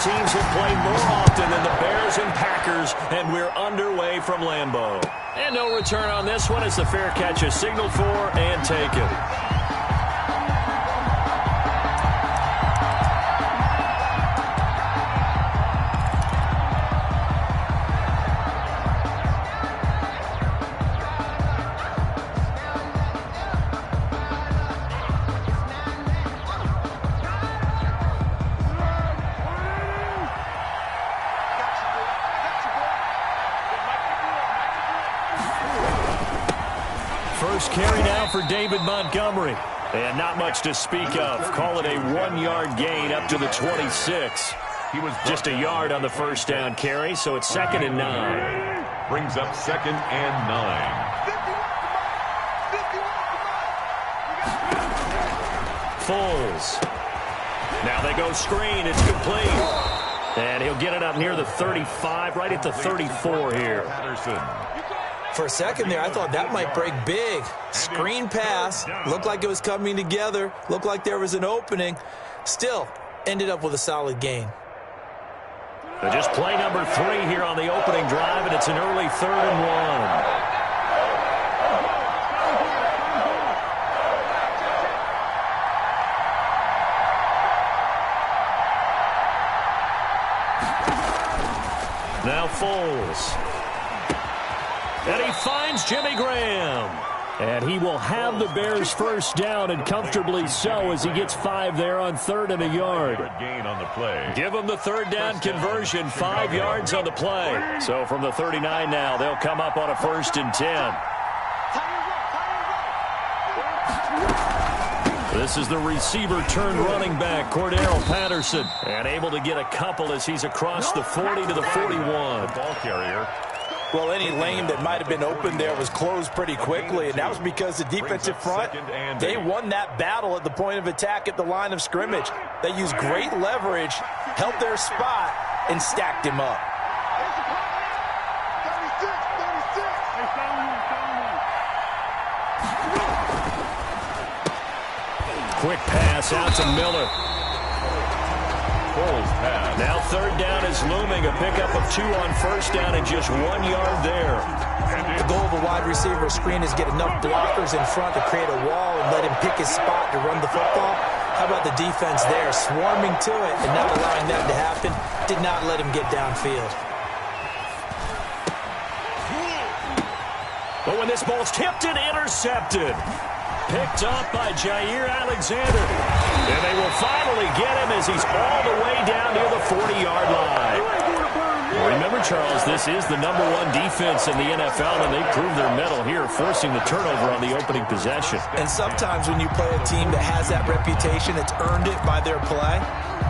teams have played more often than the Bears and Packers, and we're underway from Lambeau. And no return on this one as the fair catch is signaled for and taken. First carry now for David Montgomery. And not much to speak of. Call it a 1-yard gain up to the 26. He was just a yard on the first down carry, so it's 2nd and 9. Brings up 2nd and 9. Foles. Now they go screen. It's complete. And he'll get it up near the 35, right at the 34 here. Patterson. For a second there, I thought that might break big. Screen pass. Looked like it was coming together. Looked like there was an opening. Still, ended up with a solid gain. But just play number 3 here on the opening drive, and it's an early 3rd and 1. Now Foles. And he finds Jimmy Graham. And he will have the Bears first down, and comfortably so, as he gets 5 there on 3rd and a yard. Good gain on the play. Give him the 3rd down conversion, 5 yards on the play. So from the 39 now, they'll come up on a 1st and 10. This is the receiver turned running back, Cordero Patterson. And able to get a couple as he's across the 40 to the 41. The ball carrier. Well, any lane that might have been open there was closed pretty quickly, and that was because the defensive front, they won that battle at the point of attack at the line of scrimmage. They used great leverage, held their spot, and stacked him up. Quick pass out to Miller. Foles pass. Now 3rd down is looming. A pickup of 2 on 1st down and just 1 yard there. The goal of a wide receiver screen is get enough blockers in front to create a wall and let him pick his spot to run the football. How about the defense there, swarming to it and not allowing that to happen? Did not let him get downfield. But when this ball's tipped and intercepted. Picked up by Jair Alexander. And they will finally get him as he's all the way down near the 40-yard line. Remember, Charles, this is the #1 defense in the NFL, and they proved their mettle here, forcing the turnover on the opening possession. And sometimes when you play a team that has that reputation, it's earned it by their play.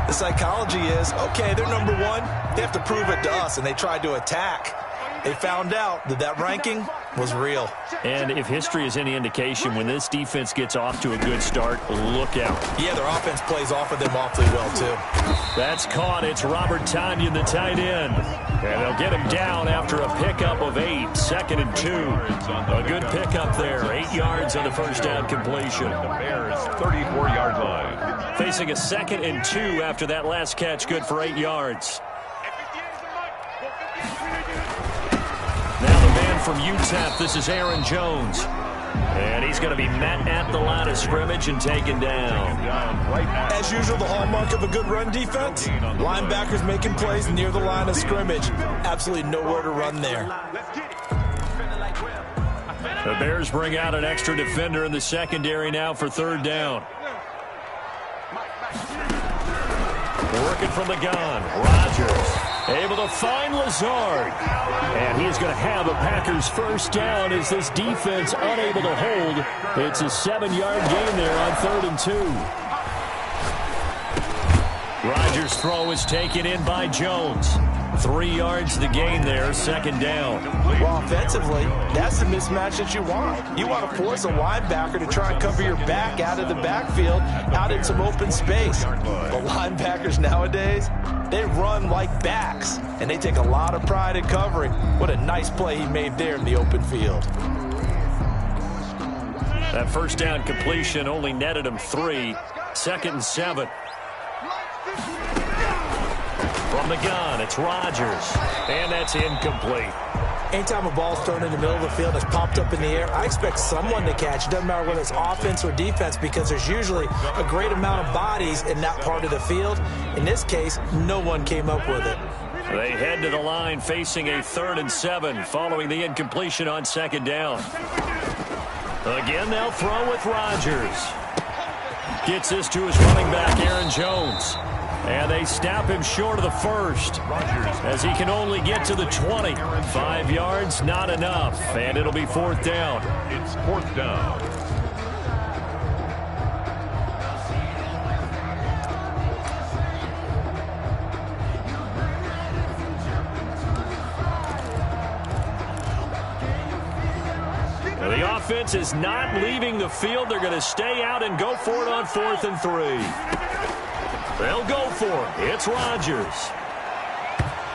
The psychology is, okay, they're #1. They have to prove it to us, and they tried to attack. They found out that that ranking was real. And if history is any indication, when this defense gets off to a good start, look out. Yeah, their offense plays off of them awfully well, too. That's caught. It's Robert Tonyan, the tight end. And they'll get him down after a pickup of 8, 2nd and 2. A good pickup there, 8 yards on the first down completion. The Bears' 34-yard line. Facing a 2nd and 2 after that last catch, good for 8 yards. Now the man from UTEP, this is Aaron Jones. And he's going to be met at the line of scrimmage and taken down. As usual, the hallmark of a good run defense, linebackers making plays near the line of scrimmage. Absolutely nowhere to run there. The Bears bring out an extra defender in the secondary now for 3rd down. Working from the gun, Rodgers. Able to find Lazard. And he is going to have a Packers first down as this defense unable to hold. It's a 7-yard gain there on 3rd and 2. Rodgers' throw is taken in by Jones. 3 yards the gain there, 2nd down. Well, offensively, that's the mismatch that you want. You want to force a linebacker to try and cover your back out of the backfield, out in some open space. The linebackers nowadays, they run like backs, and they take a lot of pride in covering. What a nice play he made there in the open field. That first down completion only netted him 3. 2nd and 7. From the gun, it's Rodgers. And that's incomplete. Anytime a ball's thrown in the middle of the field and it's popped up in the air, I expect someone to catch. It doesn't matter whether it's offense or defense because there's usually a great amount of bodies in that part of the field. In this case, no one came up with it. They head to the line facing a 3rd and 7 following the incompletion on 2nd down. Again, they'll throw with Rodgers. Gets this to his running back, Aaron Jones. And they snap him short of the 1st as he can only get to the 20. 5 yards, not enough. And it'll be 4th down. It's 4th down. The offense is not leaving the field. They're going to stay out and go for it on 4th and 3. They'll go for it. It's Rodgers.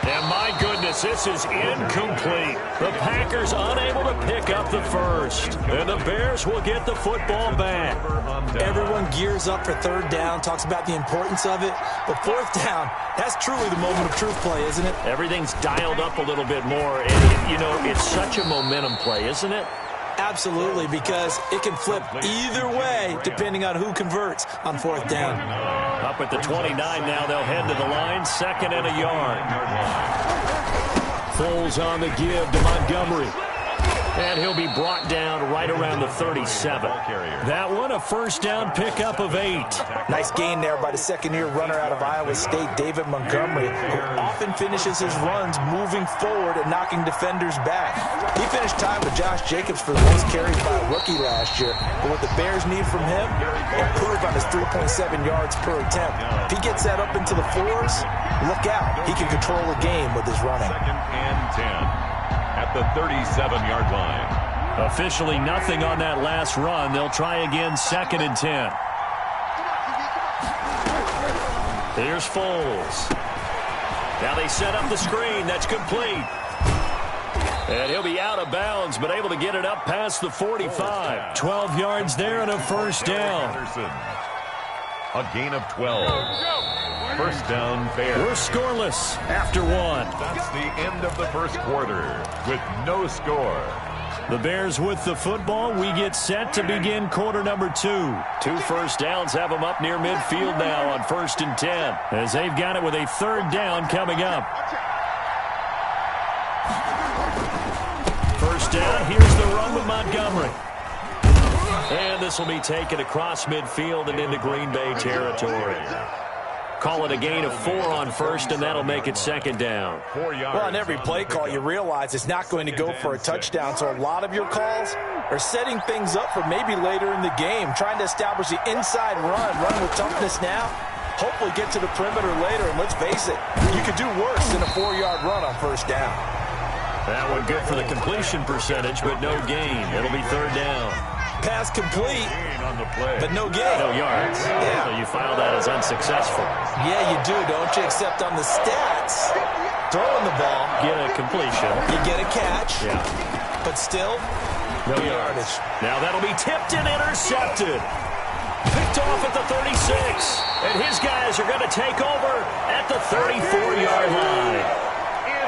And my goodness, this is incomplete. The Packers unable to pick up the 1st. And the Bears will get the football back. Everyone gears up for 3rd down, talks about the importance of it. But 4th down, that's truly the moment of truth play, isn't it? Everything's dialed up a little bit more. And, you know, it's such a momentum play, isn't it? Absolutely, because it can flip either way depending on who converts on 4th down. Up at the 29 now, they'll head to the line, 2nd and a yard. Foles on the give to Montgomery. And he'll be brought down right around the 37. That one, a 1st down pickup of 8. Nice gain there by the 2nd-year runner out of Iowa State, David Montgomery, who often finishes his runs moving forward and knocking defenders back. He finished tied with Josh Jacobs for the most carries by a rookie last year. But what the Bears need from him, improve on his 3.7 yards per attempt. If he gets that up into the 4s, look out. He can control the game with his running. 2nd and 10. At the 37-yard line. Officially nothing on that last run. They'll try again, 2nd and 10. Here's Foles. Now they set up the screen. That's complete. And he'll be out of bounds, but able to get it up past the 45. 12 yards there and a 1st down. A gain of 12. 1st down, Bears. We're scoreless after 1. That's the end of the 1st quarter with no score. The Bears with the football. We get set to begin quarter number 2. 2 1st downs have them up near midfield now on 1st and 10 as they've got it with a 3rd down coming up. 1st down. Here's the run with Montgomery. And this will be taken across midfield and into Green Bay territory. Call it a gain of 4 on 1st, and that'll make it 2nd down. Well, on every play call, you realize it's not going to go for a touchdown, so a lot of your calls are setting things up for maybe later in the game, trying to establish the inside run with toughness now, hopefully get to the perimeter later, and let's face it, you could do worse than a 4-yard run on 1st down. That one good for the completion percentage, but no gain. It'll be 3rd down. Pass complete, but no gain. No yards. Yeah. So you file that as unsuccessful. Yeah, you do, don't you? Except on the stats, throwing the ball. Get a completion. You get a catch. Yeah. But still, no yardage. Now that'll be tipped and intercepted. Picked off at the 36. And his guys are going to take over at the 34-yard line.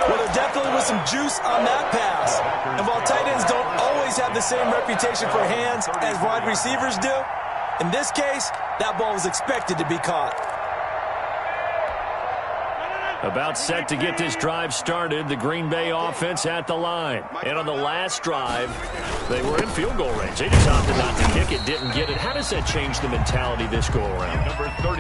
Well, there definitely was some juice on that pass. And while tight ends don't always have the same reputation for hands as wide receivers do, in this case, that ball was expected to be caught. About set to get this drive started, the Green Bay offense at the line. And on the last drive, they were in field goal range. They just opted not to kick it, didn't get it. How does that change the mentality this go-around?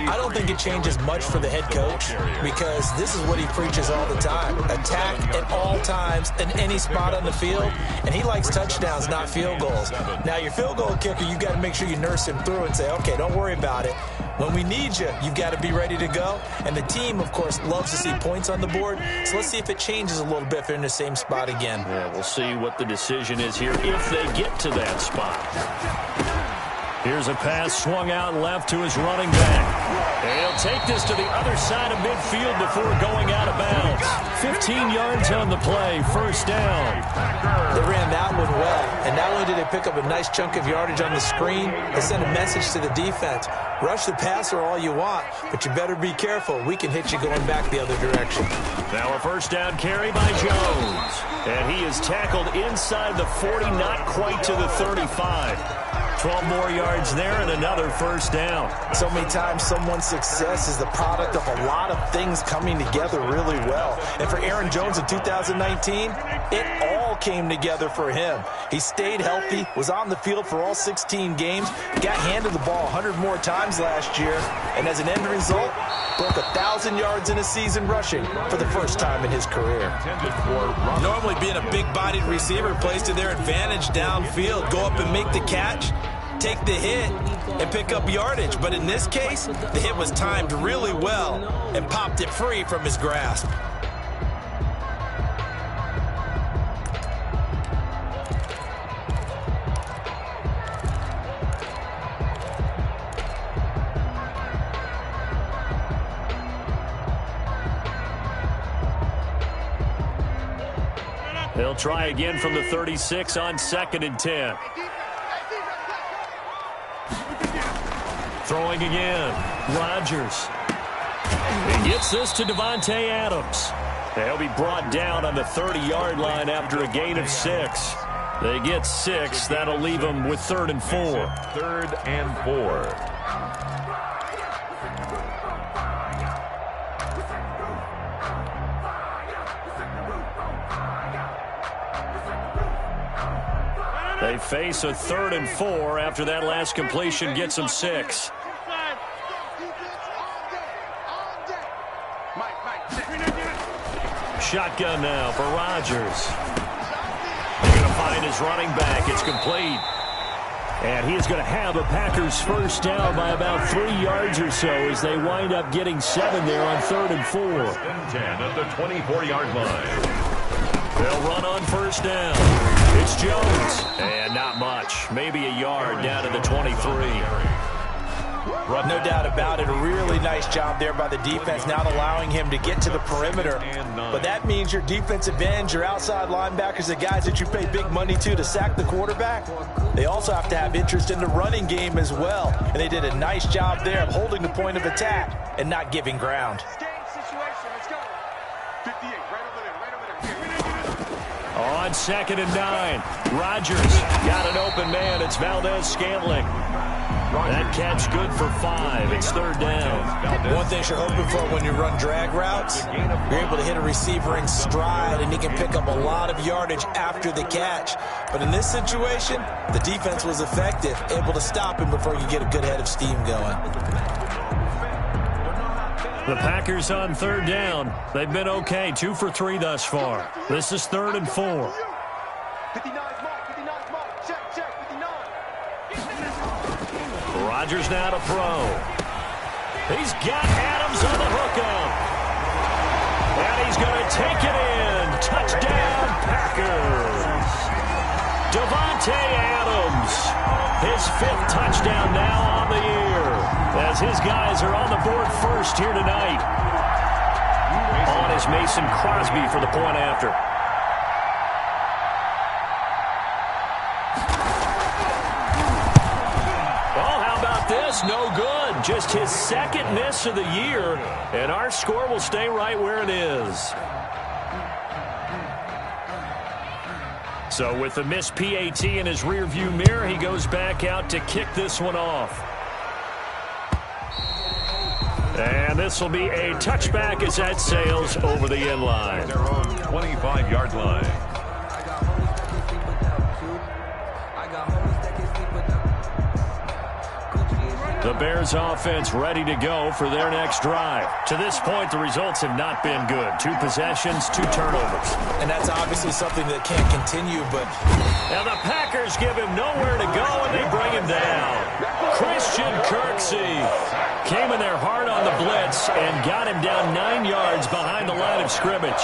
I don't think it changes much for the head coach because this is what he preaches all the time. Attack at all times in any spot on the field, and he likes touchdowns, not field goals. Now, your field goal kicker, you've got to make sure you nurse him through and say, okay, don't worry about it. When we need you, you've got to be ready to go. And the team, of course, loves to see points on the board. So let's see if it changes a little bit if they're in the same spot again. Yeah, we'll see what the decision is here if they get to that spot. Here's a pass swung out left to his running back. And he'll take this to the other side of midfield before going out of bounds. 15 yards on the play, 1st down. They ran that one well. And not only did they can pick up a nice chunk of yardage on the screen and send a message to the defense. Rush the passer all you want, but you better be careful. We can hit you going back the other direction. Now a first down carry by Jones. And he is tackled inside the 40, not quite to the 35. 12 more yards there and another first down. So many times someone's success is the product of a lot of things coming together really well. And for Aaron Jones in 2019, it all came together for him. He stayed healthy, was on the field for all 16 games, got handed the ball 100 more times last year, and as an end result, broke 1,000 yards in a season rushing for the first time in his career. Normally being a big-bodied receiver plays to their advantage downfield. Go up and make the catch, take the hit, and pick up yardage. But in this case, the hit was timed really well and popped it free from his grasp. They'll try again from the 36 on 2nd and 10. Throwing again. Rodgers. He gets this to Davante Adams. They'll be brought down on the 30-yard line after a gain of 6. They get 6. That'll leave them with 3rd and 4. 3rd and 4. They face a 3rd and 4 after that last completion gets them 6. Shotgun now for Rodgers. They're going to find his running back. It's complete. And he is going to have a Packers first down by about 3 yards or so as they wind up getting 7 there on 3rd and 4. 10 at the 24-yard line. They'll run on first down. It's Jones. And not much. Maybe a yard down to the 23. No doubt about it. A really nice job there by the defense, not allowing him to get to the perimeter. But that means your defensive ends, your outside linebackers, the guys that you pay big money to sack the quarterback, they also have to have interest in the running game as well. And they did a nice job there of holding the point of attack and not giving ground. On 2nd and 9, Rodgers got an open man. It's Valdez-Scantling. That catch good for 5. It's 3rd down. One thing you're hoping for when you run drag routes, you're able to hit a receiver in stride, and he can pick up a lot of yardage after the catch. But in this situation, the defense was effective, able to stop him before you get a good head of steam going. The Packers on 3rd down. They've been okay, 2 for 3 thus far. This is 3rd and 4. Rodgers now to throw. He's got Adams on the hookup. And he's going to take it in. Touchdown, Packers. Davante Adams. His 5th touchdown now on the year, as his guys are on the board first here tonight. On is Mason Crosby for the point after. Oh, how about this? No good. Just his 2nd miss of the year, and our score will stay right where it is. So with the missed PAT in his rearview mirror, he goes back out to kick this one off. And this will be a touchback as that sails over the end line. Their own 25-yard line. The Bears offense ready to go for their next drive. To this point, the results have not been good. 2 possessions, 2 turnovers. And that's obviously something that can't continue, but... Now the Packers give him nowhere to go, and they bring him down. Christian Kirksey came in there hard on the blitz and got him down 9 yards behind the line of scrimmage.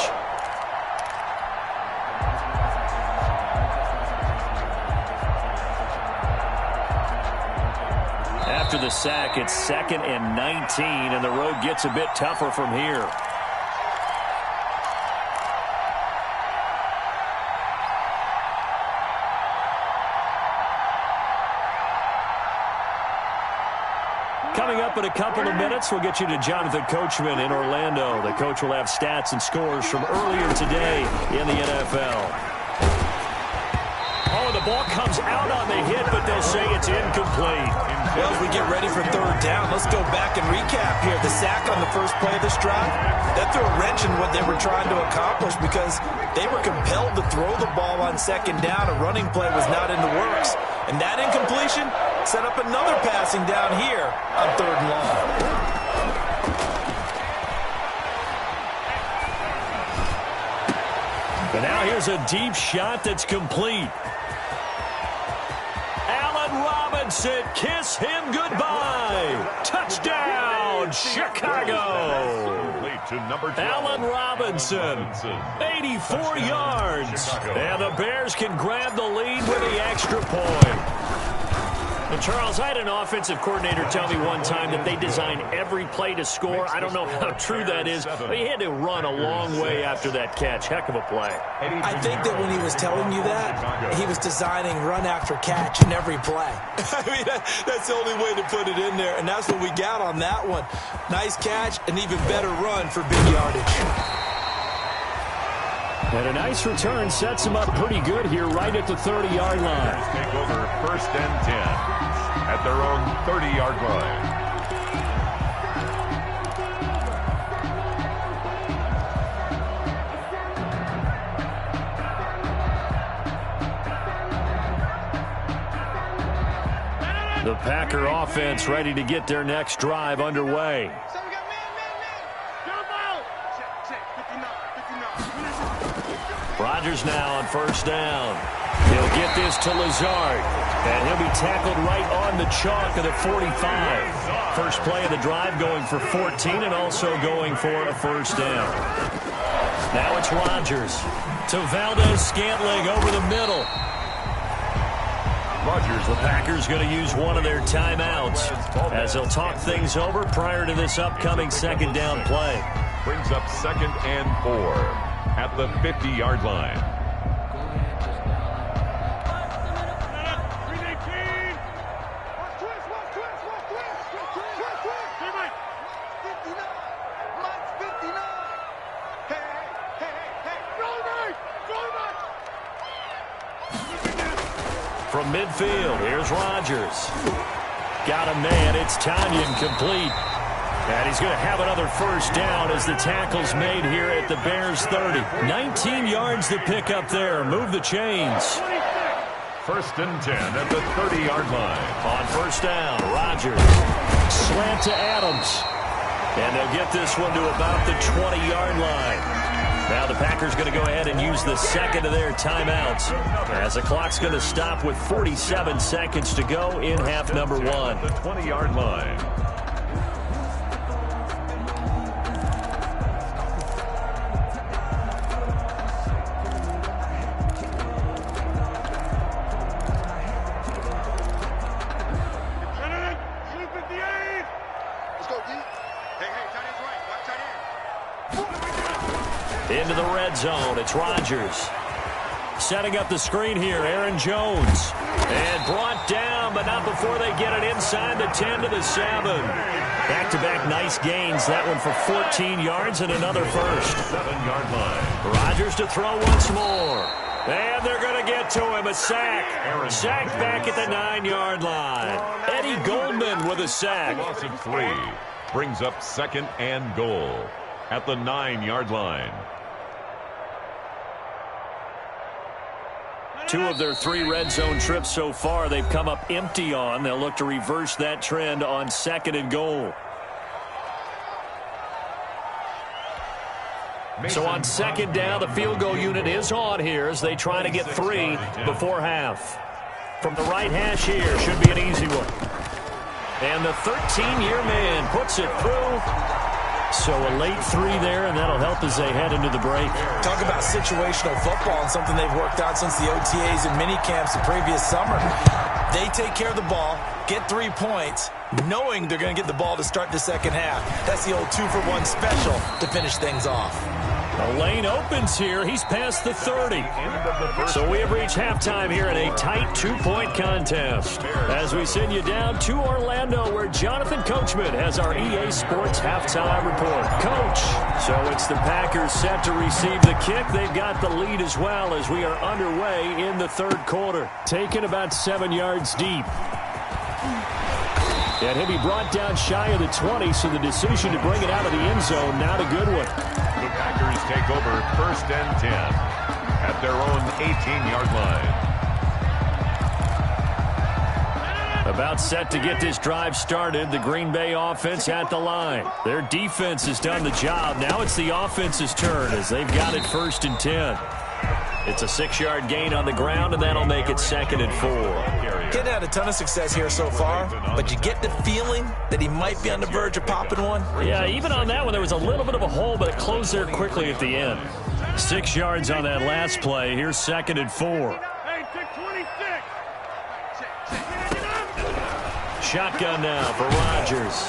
After the sack, it's 2nd and 19, and the road gets a bit tougher from here. Coming up in a couple of minutes, we'll get you to Jonathan Coachman in Orlando. The coach will have stats and scores from earlier today in the NFL. Oh, the ball comes out on the hit, but they'll say it's incomplete. Well, as we get ready for third down, let's go back and recap here. The sack on the first play of this drive, that threw a wrench in what they were trying to accomplish because they were compelled to throw the ball on second down. A running play was not in the works. And that incompletion set up another passing down here on third and long. And now here's a deep shot that's complete. Robinson, kiss him goodbye. Touchdown, Chicago. Allen Robinson, 84 yards. And the Bears can grab the lead with the extra point. And Charles, I had an offensive coordinator tell me one time that they design every play to score. I don't know how true that is, but he had to run a long way after that catch. Heck of a play. I think that when he was telling you that, he was designing run after catch in every play. I mean, that's the only way to put it in there, and that's what we got on that one. Nice catch, an even better run for big yardage. And a nice return sets him up pretty good here right at the 30-yard line. Take over first and 10 at their own 30-yard line. The Packer offense ready to get their next drive underway. Rodgers now on first down. He'll get this to Lazard, and he'll be tackled right on the chalk of the 45. First play of the drive going for 14 and also going for a first down. Now it's Rodgers to Valdez-Scantling over the middle. Rodgers, the Packers going to use one of their timeouts as they'll talk things over prior to this upcoming second down play. Brings up second and 4 at the 50-yard line. From midfield, here's Rodgers. Got a man, it's Tanyan complete. And he's going to have another first down as the tackle's made here at the Bears 30. 19 yards to pick up there. Move the chains. First and 10 at the 30-yard line. On first down, Rodgers. Slant to Adams. And they'll get this one to about the 20-yard line. Now the Packers going to go ahead and use the second of their timeouts as the clock's going to stop with 47 seconds to go in half number one. The 20-yard line. Into the red zone, it's Rodgers. Setting up the screen here, Aaron Jones. And brought down, but not before they get it inside the 10 to the 7. Back-to-back nice gains. That one for 14 yards and another first. 7-yard line. Rodgers to throw once more. And they're going to get to him. A sack. Sack back at the 9-yard line. Eddie Goldman with a sack. Loss of 3 brings up second and goal at the 9-yard line. 2 of their 3 red zone trips so far they've come up empty on. They'll look to reverse that trend on second and goal. So on second down, the field goal unit is on here as they try to get 3 before half. From the right hash here, should be an easy one. And the 13-year man puts it through. So a late 3 there, and that'll help as they head into the break. Talk about situational football and something they've worked out since the OTAs and mini camps the previous summer. They take care of the ball, get 3 points, knowing they're going to get the ball to start the second half. That's the old 2-for-1 special to finish things off. The lane opens here. He's past the 30. So we have reached halftime here in a tight two-point contest. As we send you down to Orlando, where Jonathan Coachman has our EA Sports halftime report. Coach, so it's the Packers set to receive the kick. They've got the lead as well as we are underway in the third quarter. Taken about 7 yards deep. And he'll be brought down shy of the 20, so the decision to bring it out of the end zone, not a good one. The Packers take over 1st and 10 at their own 18-yard line. About set to get this drive started. The Green Bay offense at the line. Their defense has done the job. Now it's the offense's turn as they've got it 1st and 10. It's a 6-yard gain on the ground, and that'll make it 2nd and 4. Getting had a ton of success here so far, but you get the feeling that he might be on the verge of popping one. Yeah, even on that one, there was a little bit of a hole, but it closed there quickly at the end. 6 yards on that last play. Here's 2nd and 4. Shotgun now for Rodgers.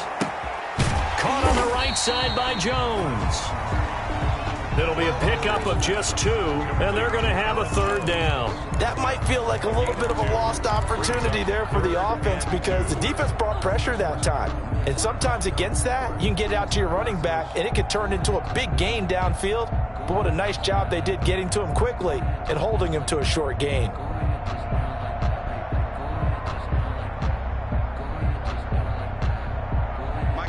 Caught on the right side by Jones. It'll be a pickup of just 2, and they're going to have a 3rd down. That might feel like a little bit of a lost opportunity there for the offense because the defense brought pressure that time. And sometimes against that, you can get out to your running back, and it could turn into a big gain downfield. But what a nice job they did getting to him quickly and holding him to a short gain.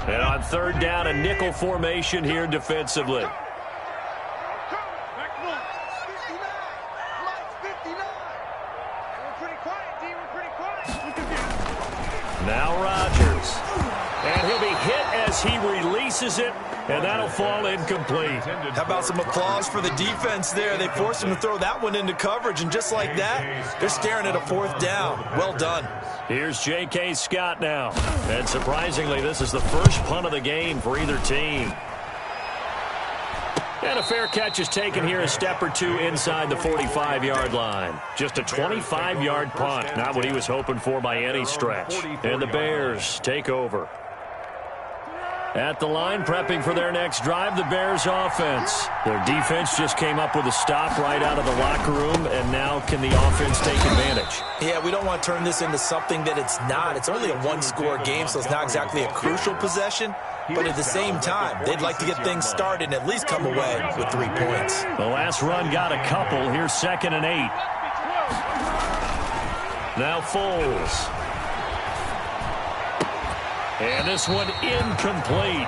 And on 3rd down, a nickel formation here defensively. Now Rodgers. And he'll be hit as he releases it, and that'll fall incomplete. How about some applause for the defense there? They forced him to throw that one into coverage, and just like that, they're staring at a 4th down. Well done. Here's J.K. Scott now. And surprisingly, this is the first punt of the game for either team. And a fair catch is taken here a step or 2 inside the 45-yard line. Just a 25-yard punt. Not what he was hoping for by any stretch. And the Bears take over. At the line, prepping for their next drive, the Bears offense. Their defense just came up with a stop right out of the locker room, and now can the offense take advantage? Yeah, we don't want to turn this into something that it's not. It's only a one-score game, so it's not exactly a crucial possession. But at the same time, they'd like to get things started and at least come away with 3 points. The last run got a couple. Here's 2nd and 8. Now Foles. And this one incomplete.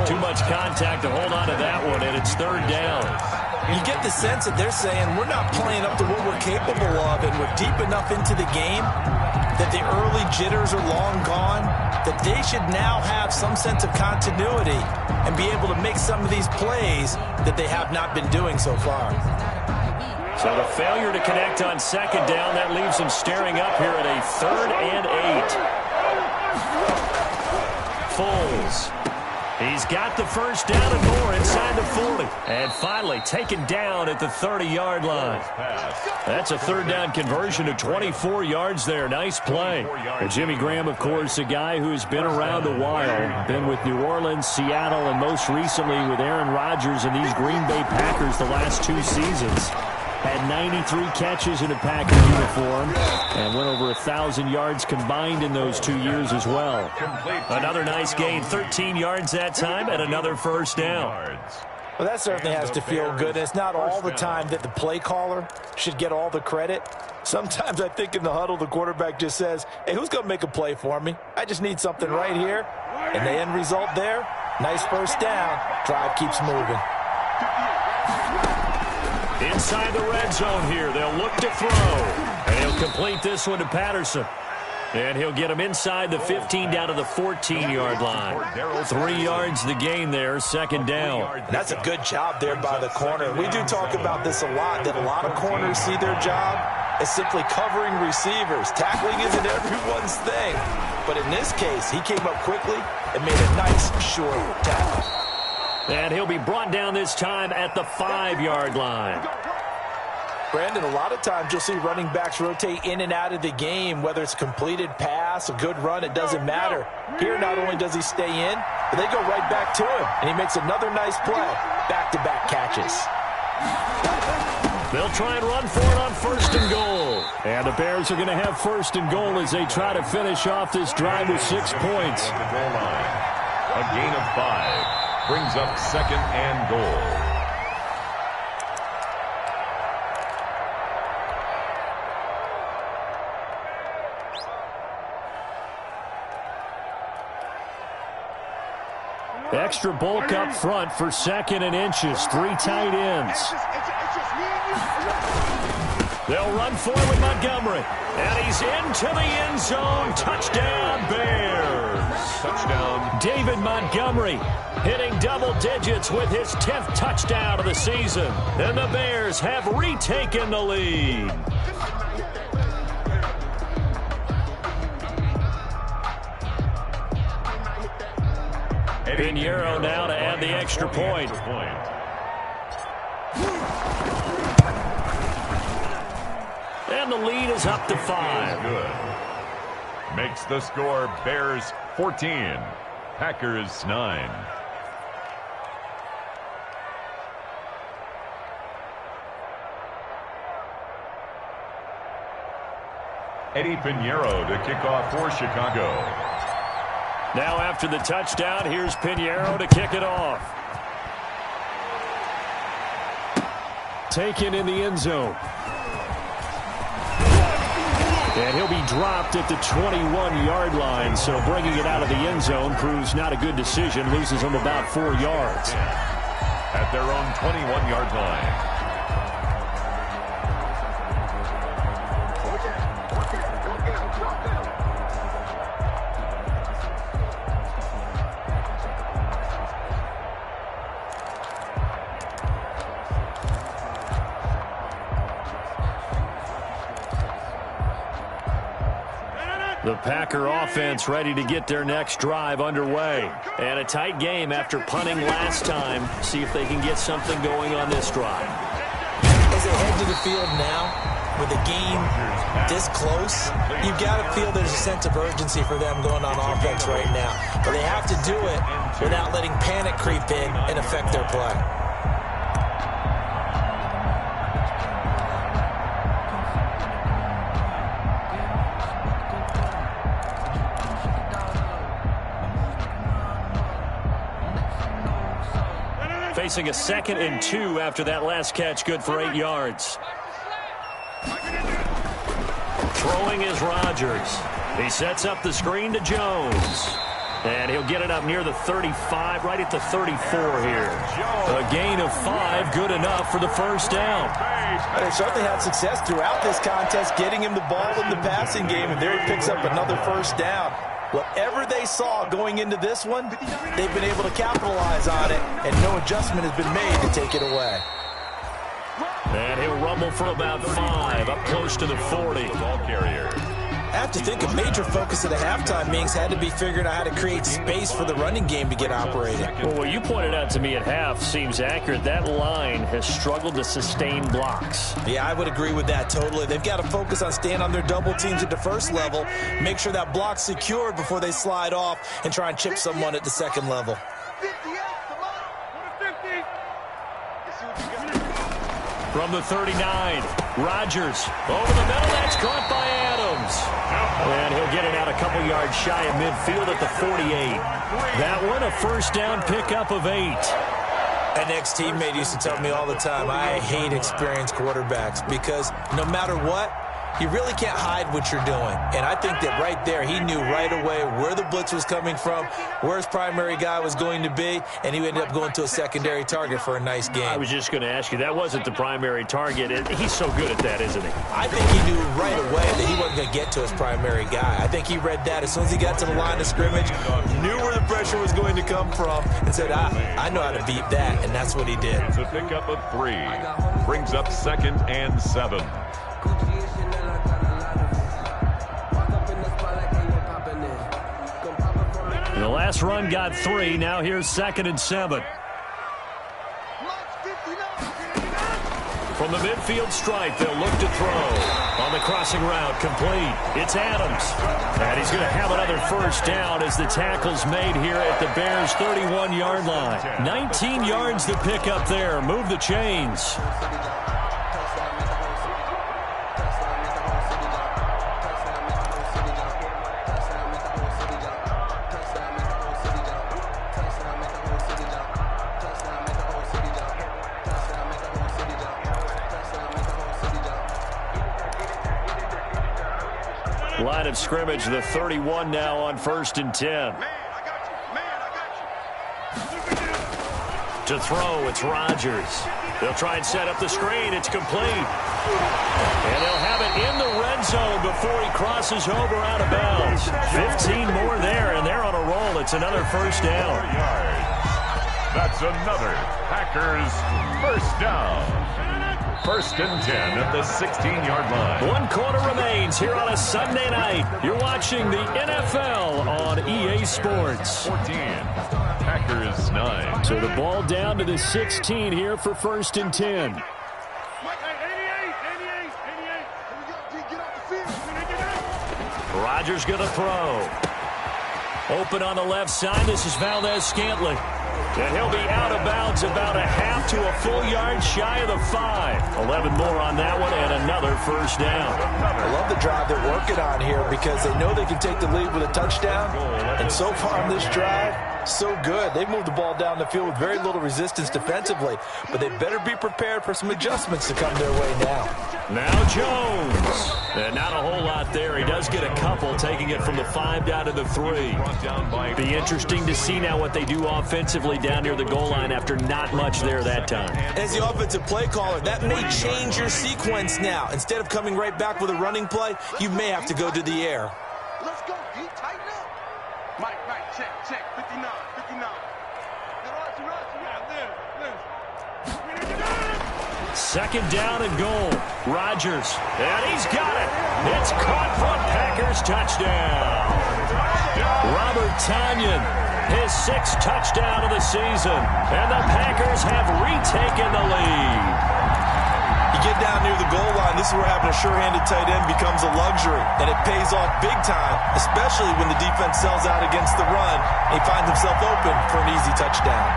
Too much contact to hold on to that one, and it's 3rd down. You get the sense that they're saying we're not playing up to what we're capable of, and we're deep enough into the game that the early jitters are long gone, that they should now have some sense of continuity and be able to make some of these plays that they have not been doing so far. So the failure to connect on 2nd down, that leaves them staring up here at a 3rd and 8. Foles. He's got the 1st down and more inside the 40. And finally taken down at the 30-yard line. That's a 3rd down conversion of 24 yards there. Nice play. And Jimmy Graham, of course, a guy who's been around a while. Been with New Orleans, Seattle, and most recently with Aaron Rodgers and these Green Bay Packers the last 2 seasons. Had 93 catches in a Packer uniform and went over 1,000 yards combined in those 2 years as well. Another nice gain, 13 yards that time, and another 1st down. Well, that certainly has to feel good. It's not all the time that the play caller should get all the credit. Sometimes I think in the huddle, the quarterback just says, hey, who's going to make a play for me? I just need something right here. And the end result there, nice 1st down. Drive keeps moving. Inside the red zone here, they'll look to throw. And he'll complete this one to Patterson. And he'll get him inside the 15 down to the 14-yard line. 3 yards the gain there, 2nd down. And that's a good job there by the corner. We do talk about this a lot, that a lot of corners see their job as simply covering receivers. Tackling isn't everyone's thing. But in this case, he came up quickly and made a nice, short tackle. And he'll be brought down this time at the 5-yard line. Brandon, a lot of times you'll see running backs rotate in and out of the game, whether it's a completed pass, a good run, it doesn't matter. Here, not only does he stay in, but they go right back to him, and he makes another nice play. back-to-back catches. They'll try and run for it on 1st and goal. And the Bears are going to have 1st and goal as they try to finish off this drive with 6 points. At the goal line. A gain of 5 brings up 2nd and goal. Extra bulk up front for 2nd and inches. 3 tight ends. They'll run for it with Montgomery. And he's into the end zone. Touchdown, Bears. Touchdown. David Montgomery hitting double digits with his 10th touchdown of the season. And the Bears have retaken the lead. Pinheiro now to add the extra point. And the lead is up to 5. Good. Makes the score Bears 14, Packers 9. Eddie Pinheiro to kick off for Chicago. Now after the touchdown, here's Pinheiro to kick it off. Taken in the end zone. And he'll be dropped at the 21-yard line, so bringing it out of the end zone proves not a good decision. Loses him about 4 yards. At their own 21-yard line. The Packer offense ready to get their next drive underway. And a tight game after punting last time. See if they can get something going on this drive. As they head to the field now, with the game this close, you've got to feel there's a sense of urgency for them going on offense right now. But they have to do it without letting panic creep in and affect their play. Facing a 2nd and 2 after that last catch, good for 8 yards. Throwing is Rodgers. He sets up the screen to Jones. And he'll get it up near the 35, right at the 34 here. A gain of 5, good enough for the 1st down. They've certainly had success throughout this contest, getting him the ball in the passing game, and there he picks up another 1st down. Whatever they saw going into this one, they've been able to capitalize on it, and no adjustment has been made to take it away. And he'll rumble for about 5, up close to the 40. Ball carrier. I have to think a major focus of the halftime meetings had to be figuring out how to create space for the running game to get operating. Well, what you pointed out to me at half seems accurate. That line has struggled to sustain blocks. Yeah, I would agree with that totally. They've got to focus on staying on their double teams at the first level, make sure that block's secured before they slide off and try and chip someone at the second level. From the 39, Rodgers over the middle. That's caught by Adams. And he'll get it out a couple yards shy of midfield at the 48. That one, a 1st down pickup of 8. An ex-teammate used to tell me all the time, I hate experienced quarterbacks because no matter what, you really can't hide what you're doing. And I think that right there, he knew right away where the blitz was coming from, where his primary guy was going to be, and he ended up going to a secondary target for a nice game. I was just going to ask you, that wasn't the primary target. He's so good at that, isn't he? I think he knew right away that he wasn't going to get to his primary guy. I think he read that as soon as he got to the line of scrimmage, knew where the pressure was going to come from, and said, I know how to beat that, and that's what he did. It's a pickup of 3. Brings up 2nd and 7. The last run got 3. Now here's 2nd and 7. From From the midfield stripe, they'll look to throw. On the crossing route, complete. It's Adams. And he's going to have another first down as the tackle's made here at the Bears' 31-yard line. 19 yards to pick up there. Move the chains. Line of scrimmage, the 31 now on 1st and 10. To throw, it's Rodgers. They'll try and set up the screen. It's complete. And they'll have it in the red zone before he crosses over out of bounds. 15 more there, and they're on a roll. It's another first down. That's another Packers first down. 1st and 10 at the 16-yard line. 1 quarter remains here on a Sunday night. You're watching the NFL on EA Sports. 14, Packers 9. So the ball down to the 16 here for 1st and 10. Rodgers going to throw. Open on the left side. This is Valdez-Scantling. And he'll be out of bounds about a half to a full yard shy of the 5. 11 more on that one and another first down. I love the drive they're working on here because they know they can take the lead with a touchdown. And so far on this drive, so good. They've moved the ball down the field with very little resistance defensively. But they better be prepared for some adjustments to come their way now. Now Jones. And not a whole lot there. He does get a couple, taking it from the 5 down to the 3. Be interesting to see now what they do offensively down near the goal line after not much there that time. As the offensive play caller, that may change your sequence now. Instead of coming right back with a running play, you may have to go to the air. Let's go, D. Tighten up. Mike, check. 59. Second down and goal. Rodgers. And he's got it. It's caught for a Packers touchdown. Robert Tonyan, his 6th touchdown of the season. And the Packers have retaken the lead. You get down near the goal line, this is where having a sure-handed tight end becomes a luxury. And it pays off big time, especially when the defense sells out against the run. And he finds himself open for an easy touchdown.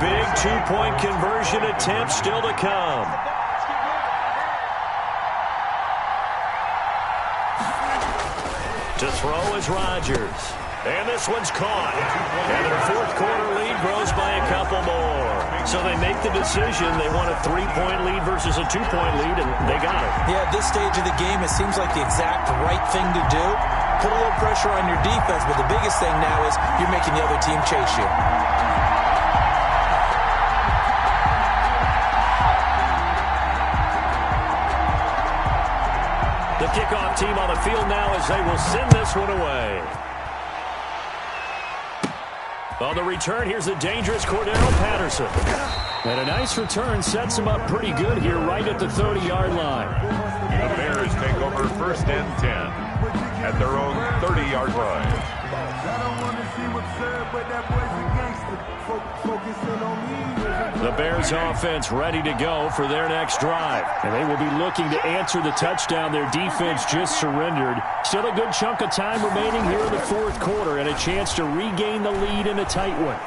Big 2-point conversion attempt still to come. To throw is Rodgers. And this one's caught. And their 4th quarter lead grows by a couple more. So they make the decision. They want a 3-point lead versus a 2-point lead, and they got it. Yeah, at this stage of the game, it seems like the exact right thing to do. Put a little pressure on your defense, but the biggest thing now is you're making the other team chase you. The kickoff team on the field now as they will send this one away. On the return, here's the dangerous Cordero Patterson. And a nice return sets him up pretty good here right at the 30-yard line. The Bears take over 1st and 10 at their own 30-yard line. The Bears offense ready to go for their next drive. And they will be looking to answer the touchdown their defense just surrendered. Still a good chunk of time remaining here in the 4th quarter and a chance to regain the lead in a tight one.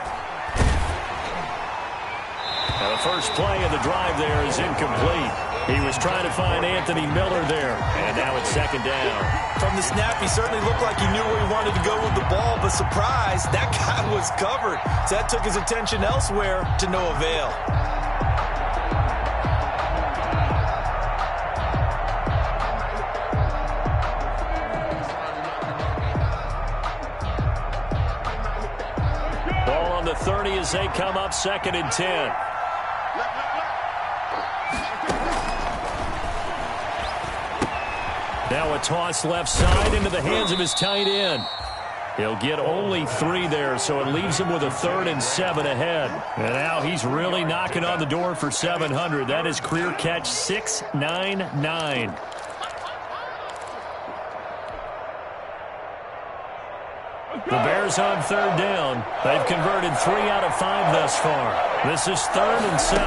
Now the first play of the drive there is incomplete. He was trying to find Anthony Miller there, and now it's 2nd down. From the snap, he certainly looked like he knew where he wanted to go with the ball, but surprise, that guy was covered. So that took his attention elsewhere to no avail. Ball on the 30 as they come up 2nd and 10. Now a toss left side into the hands of his tight end. He'll get only 3 there, so it leaves him with a 3rd and 7 ahead. And now he's really knocking on the door for 700. That is career catch 699. Bears on third down. They've converted 3 out of 5 thus far. This is 3rd and 7.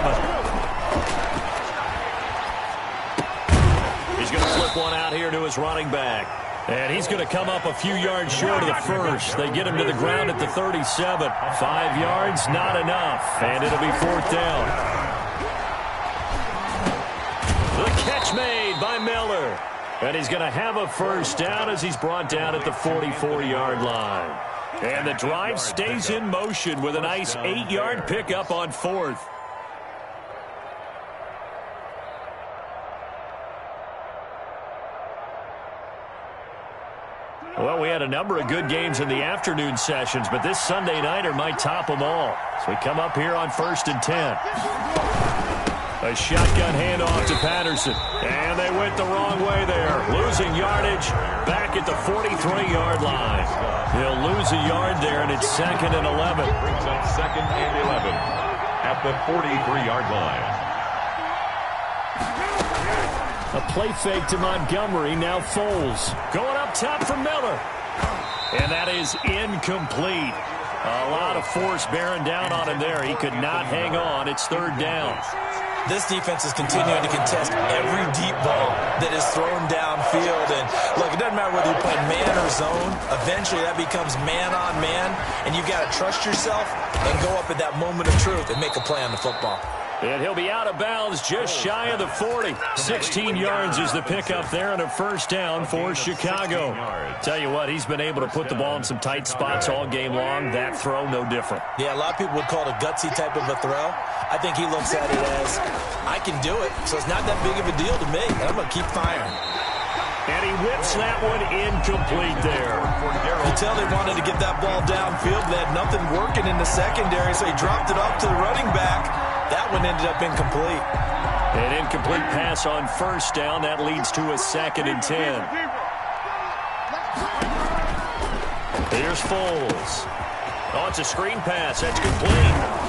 He's going to flip one out here to his running back. And he's going to come up a few yards short of the first. They get him to the ground at the 37. 5 yards, not enough. And it'll be 4th down. The catch made by Miller. And he's going to have a first down as he's brought down at the 44-yard line. And the drive stays in motion with a nice 8-yard pickup on 4th. Well, we had a number of good games in the afternoon sessions, but this Sunday nighter might top them all. So we come up here on 1st and 10. A shotgun handoff to Patterson. And they went the wrong way there. Losing yardage back at the 43-yard line. He'll lose a yard there, and it's 2nd and 11. Brings up 2nd and 11 at the 43-yard line. A play fake to Montgomery. Now Foles. Going up top for Miller. And that is incomplete. A lot of force bearing down on him there. He could not hang on. It's 3rd down. This defense is continuing to contest every deep ball that is thrown downfield. And, look, it doesn't matter whether you're playing man or zone. Eventually, that becomes man on man. And you've got to trust yourself and go up at that moment of truth and make a play on the football. And he'll be out of bounds just shy of the 40. 16 yards is the pickup there and a first down for Chicago. Tell you what, he's been able to put the ball in some tight spots all game long. That throw, no different. Yeah, a lot of people would call it a gutsy type of a throw. I think he looks at it as, I can do it, so it's not that big of a deal to me, and I'm going to keep firing. And he whips that one incomplete there. You tell they wanted to get that ball downfield. They had nothing working in the secondary, so he dropped it off to the running back. That one ended up incomplete. An incomplete pass on first down. That leads to a 2nd and 10. Here's Foles. Oh, it's a screen pass. That's complete.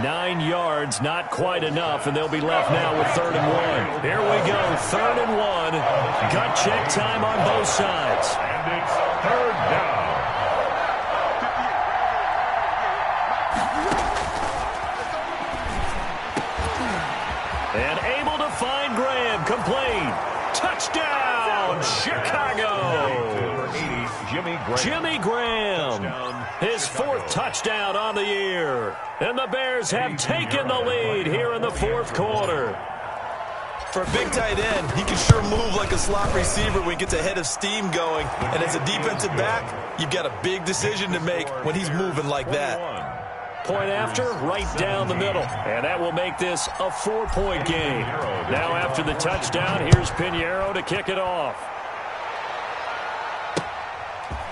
9 yards, not quite enough, and they'll be left now with 3rd and 1. Here we go, 3rd and 1. Gut check time on both sides. And it's 3rd down. And able to find Graham, complete. Touchdown, Chicago. Jimmy Graham, his 4th touchdown on the year. And the Bears have taken the lead here in the 4th quarter. For a big tight end, he can sure move like a slot receiver when he gets a head of steam going. And as a defensive back, you've got a big decision to make when he's moving like that. Point after, right down the middle. And that will make this a 4-point game. Now after the touchdown, here's Pinheiro to kick it off.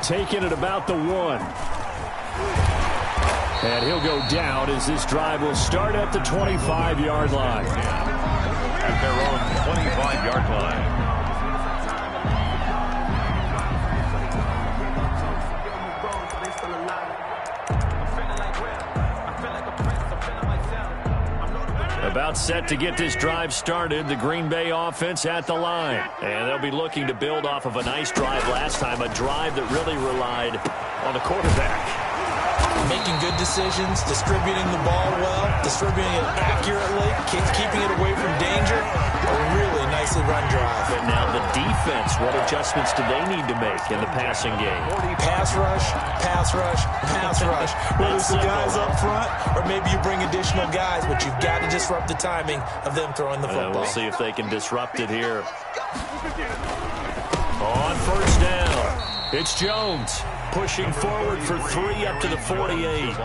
Taking it about the 1. And he'll go down as this drive will start at the 25-yard line. At their own 25-yard line. About set to get this drive started, the Green Bay offense at the line. And they'll be looking to build off of a nice drive last time, a drive that really relied on the quarterback. Making good decisions, distributing the ball well, distributing it accurately, keeping it away from danger. A really nicely run drive. But now the defense, what adjustments do they need to make in the passing game? Pass rush, pass rush, pass rush. Whether it's the guys up front or maybe you bring additional guys, but you've got to disrupt the timing of them throwing the football. We'll see if they can disrupt it here. On first down, it's Jones. Pushing forward for 3 up to the 48.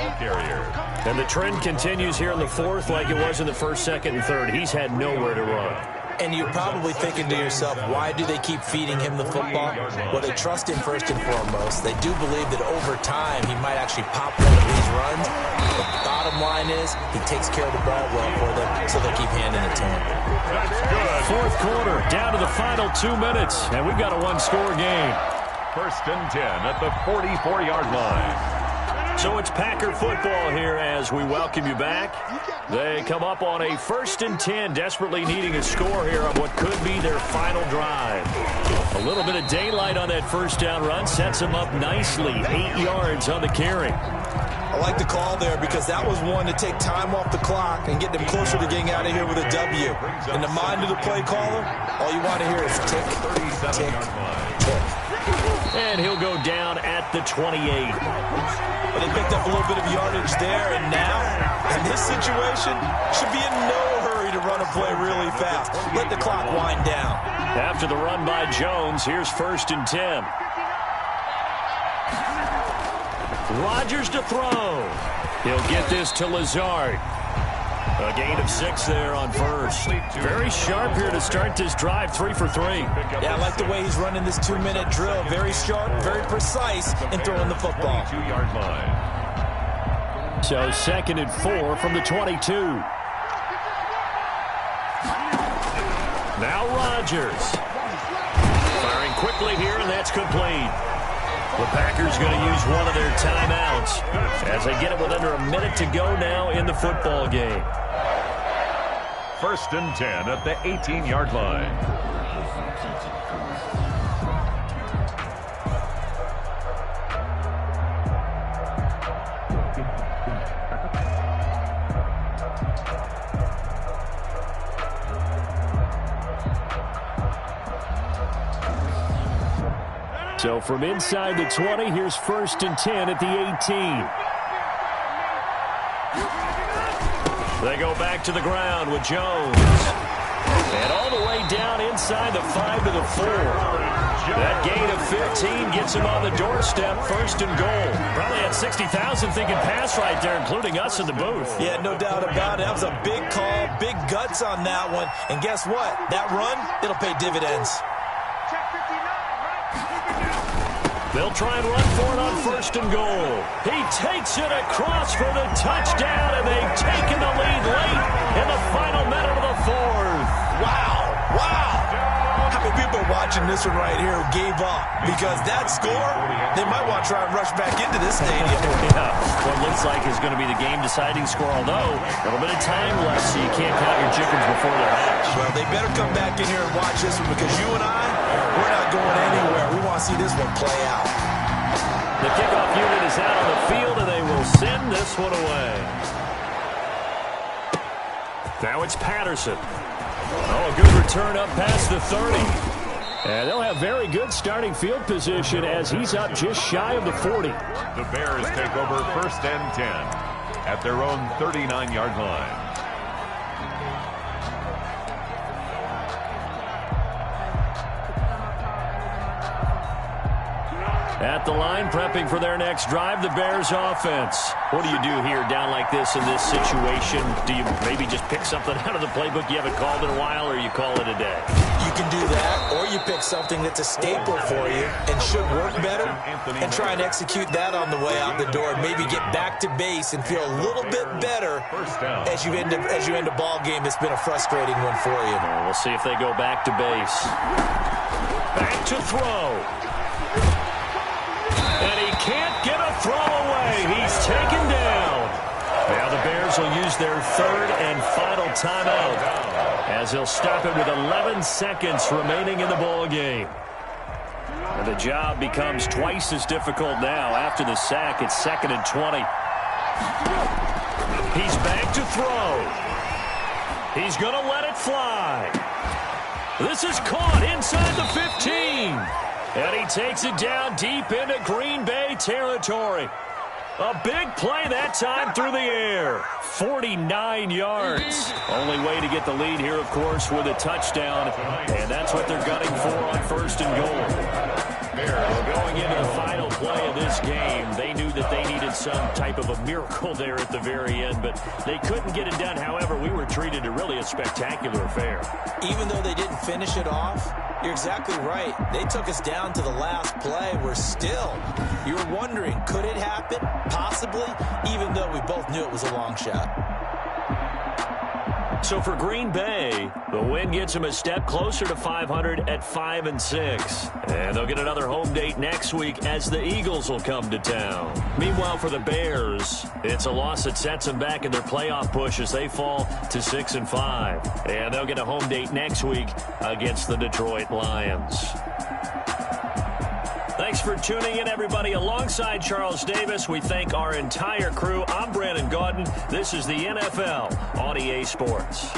And the trend continues here in the 4th like it was in the 1st, 2nd, and 3rd. He's had nowhere to run. And you're probably thinking to yourself, why do they keep feeding him the football? Well, they trust him first and foremost. They do believe that over time he might actually pop one of these runs. But the bottom line is he takes care of the ball well for them, so they'll keep handing it to him. That's good. 4th quarter, down to the final 2 minutes, and we've got a 1-score game. 1st and 10 at the 44-yard line. So it's Packer football here as we welcome you back. They come up on a 1st and 10, desperately needing a score here on what could be their final drive. A little bit of daylight on that first down run sets him up nicely. 8 yards on the carry. I like the call there because that was one to take time off the clock and get them closer to getting out of here with a W. In the mind of the play caller, all you want to hear is tick, tick, tick. And he'll go down at the 28. But they picked up a little bit of yardage there, and now, in this situation, should be in no hurry to run a play really fast. Let the clock wind down. After the run by Jones, here's 1st and 10. Rodgers to throw. He'll get this to Lazard. A gain of 6 there on first. Very sharp here to start this drive, 3 for 3. Yeah, I like the way he's running this 2-minute drill. Very sharp, very precise in throwing the football. 2-yard line. So 2nd and 4 from the 22. Now Rodgers. Firing quickly here, and that's complete. The Packers going to use one of their timeouts as they get it with under a minute to go now in the football game. 1st and 10 at the 18-yard line. So from inside the 20, here's 1st and 10 at the 18. They go back to the ground with Jones. And all the way down inside the 5 to the 4. That gain of 15 gets him on the doorstep, 1st and goal. Probably had 60,000 thinking pass right there, including us in the booth. Yeah, no doubt about it. That was a big call, big guts on that one. And guess what? That run, it'll pay dividends. They'll try and run for it on 1st and goal. He takes it across for the touchdown, and they've taken the lead late in the final minute of the 4th. Wow, wow. How many people are watching this one right here who gave up? Because that score, they might want to try and rush back into this stadium. Yeah, what looks like is going to be the game-deciding score, although a little bit of time left, so you can't count your chickens before they're hatched. Well, they better come back in here and watch this one because you and I, we're not going anywhere. We want to see this one play out. The kickoff unit is out on the field, and they will send this one away. Now it's Patterson. Oh, a good return up past the 30. And they'll have very good starting field position as he's up just shy of the 40. The Bears take over 1st and 10 at their own 39-yard line. At the line, prepping for their next drive, the Bears offense. What do you do here down like this in this situation? Do you maybe just pick something out of the playbook you haven't called in a while, or you call it a day? You can do that, or you pick something that's a staple for you and should work better and try and execute that on the way out the door. Maybe get back to base and feel a little bit better as you end a ball game that's been a frustrating one for you. We'll see if they go back to base. Back to throw. And he can't get a throw away. He's taken down. Now the Bears will use their 3rd and final timeout as they'll stop it with 11 seconds remaining in the ball game. And the job becomes twice as difficult now after the sack. It's 2nd and 20. He's back to throw. He's going to let it fly. This is caught inside the 15. And he takes it down deep into Green Bay territory. A big play that time through the air. 49 yards. Only way to get the lead here, of course, with a touchdown. And that's what they're gunning for on 1st and goal. Going into the final play of this game, they knew that they needed some type of a miracle there at the very end, but they couldn't get it done. However, we were treated to really a spectacular affair. Even though they didn't finish it off, you're exactly right. They took us down to the last play. We're still, you were wondering, could it happen? Possibly, even though we both knew it was a long shot. So for Green Bay, the win gets them a step closer to 500 at 5-6. And they'll get another home date next week as the Eagles will come to town. Meanwhile, for the Bears, it's a loss that sets them back in their playoff push as they fall to 6-5. And they'll get a home date next week against the Detroit Lions. Thanks for tuning in, everybody. Alongside Charles Davis, we thank our entire crew. I'm Brandon Gaudin. This is the NFL on EA Sports.